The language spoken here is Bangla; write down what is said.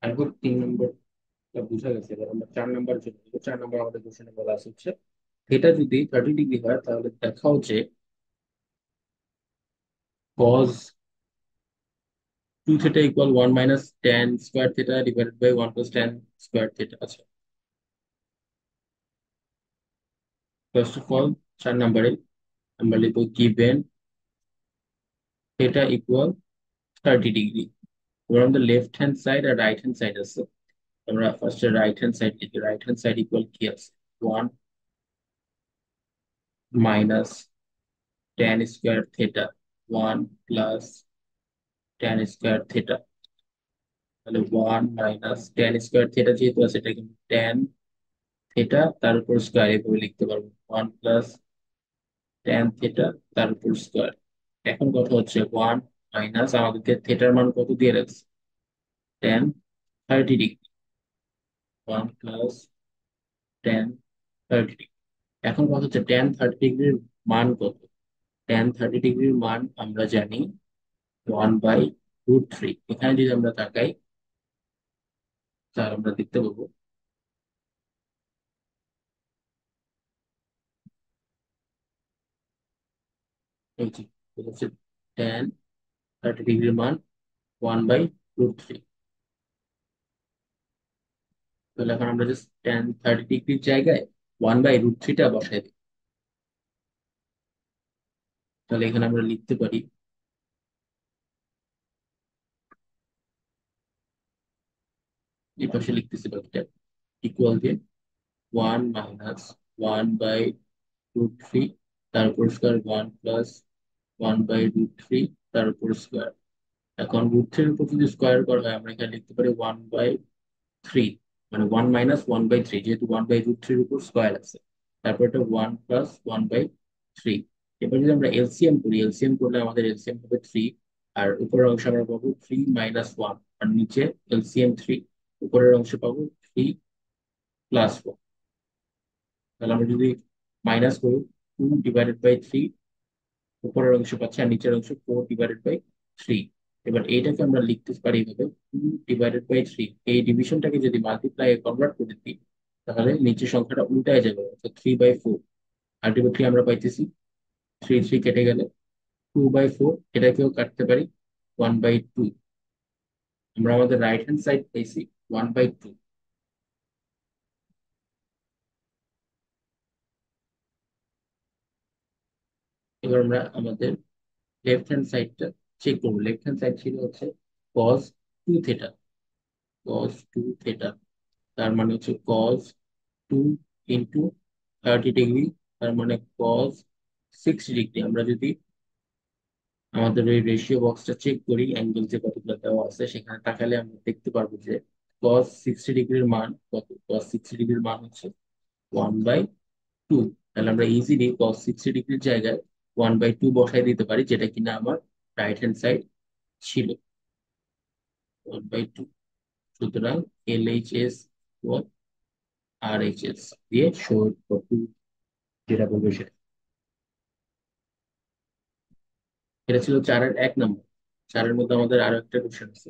আই হোপ 3 নম্বরটা বুঝা গেছে। এবার আমরা 4 নম্বর চলে যাবো। 4 নম্বর আমাদের কোশ্চেনে বলা আছে হচ্ছে থিটা যদি 30 ডিগ্রি হয় তাহলে দেখাও যে cos 2 theta equal 1 - tan² theta divided by 1 + tan² theta আছে। ফার্স্ট অফ অল 4 নম্বরে আমরা লিখবো গিভেন থিটা ইকুয়াল 30 ডিগ্রি। এবার আমাদের লেফট হ্যান্ড সাইড আর রাইট হ্যান্ড সাইড আছে। আমরা ফার্স্ট রাইট হ্যান্ড সাইড লিখি। রাইট হ্যান্ড সাইড ইকুয়াল কি আছে? 1 - tan² থিটা, 1 + tan² থিটা। তাহলে 1 - tan² থিটা যেহেতু আছে এটা কিন্তু ট্যান থিটা তার উপর স্কোয়ার এভাবে লিখতে পারবো। 1 + tan থিটা তার উপর স্কোয়ার। এখন কথা হচ্ছে ওয়ান মাইনাস আমাদেরকে থিটার মান কত দিয়ে রাখছে? tan 30 degree. 1 + tan 30 degree. এখন কথা হচ্ছে tan 30 ডিগ্রির মান কত? tan 30 ডিগ্রির মান আমরা জানি 1/√3। এখানে যদি আমরা তাকাই তাহলে আমরা দেখতে পাবো এই যে এটা হচ্ছে tan 30 ডিগ্রির মান 1/√3। তাহলে এখন আমরা জাস্ট tan 30 ডিগ্রির জায়গায় 1/√3টা বসাই দিই। তাহলে এখানে আমরা লিখতে পারি, এই পাশে লিখতেছি বাকিটা ইকুয়াল দিয়ে 1 - 1/√3 তার উপর স্কোয়ার, 1 + 1/√3 তার উপর স্কোয়ার। এখন √3 এর উপর যদি স্কোয়ার করা হয় আমরা এখানে লিখতে পারি 1/3, মানে 1 - 1/3, যেহেতু 1/√3 এর উপর স্কোয়ার আছে। তারপর এটা 1 + 1/3। এবার যদি আমরা এলসিএম করি, এলসিএম করলে আমাদের এলসিএম হবে 3। আর উপরের অংশে আমরা পাবো 3 - 1, আর নিচে এলসিএম 3, উপরের অংশে পাবো 3 + 1। তাহলে আমরা যদি মাইনাস করি 2/3, উপরের অংশ পাচ্ছি আর নিচের অংশ 4/3। এবার এইটাকে আমরা লিখতে পারি এইভাবে 2/3। এই ডিভিশনটাকে যদি মাল্টিপ্লাই কনভার্ট করে দিই তাহলে নিচের সংখ্যাটা উল্টায় যাবে, অর্থাৎ 3/4। আলটিমেটলি আমরা পাইতেছি 3 কেটে গেলে 2/4, এটাকেও কাটতে পারি 1/2। আমরা আমাদের রাইট হ্যান্ড সাইড পেয়েছি 1/2। এবার আমরা আমাদের লেফট হ্যান্ড সাইডটা চেক করবো। লেফট হ্যান্ড সাইড ছিল হচ্ছে cos 2 থিটা। cos 2 থিটা তার মানে হচ্ছে cos 2 × 30 ডিগ্রি, তার মানে cos 60 ডিগ্রি। আমরা যদি আমাদের এই রেশিও বক্সটা চেক করি, অ্যাঙ্গেল যে কতগুলো দেওয়া আছে সেখানে তাকালে আমরা দেখতে পারবো যে cos 60 ডিগ্রির মান কত। cos 60 ডিগ্রির মান হচ্ছে 1/2। তাহলে আমরা ইজিলি cos 60 ডিগ্রির জায়গায় 1/2 বসাই দিতে পারি, যেটা কিনা আমার রাইট হ্যান্ড সাইড ছিল 1/2। সুতরাং LHS ও RHS দিয়ে শো করতে, যেটা বলবো সেটা। এটা ছিল 4-এর 1 নম্বর। 4-এর মধ্যে আমাদের আরো একটা কোশ্চেন আছে।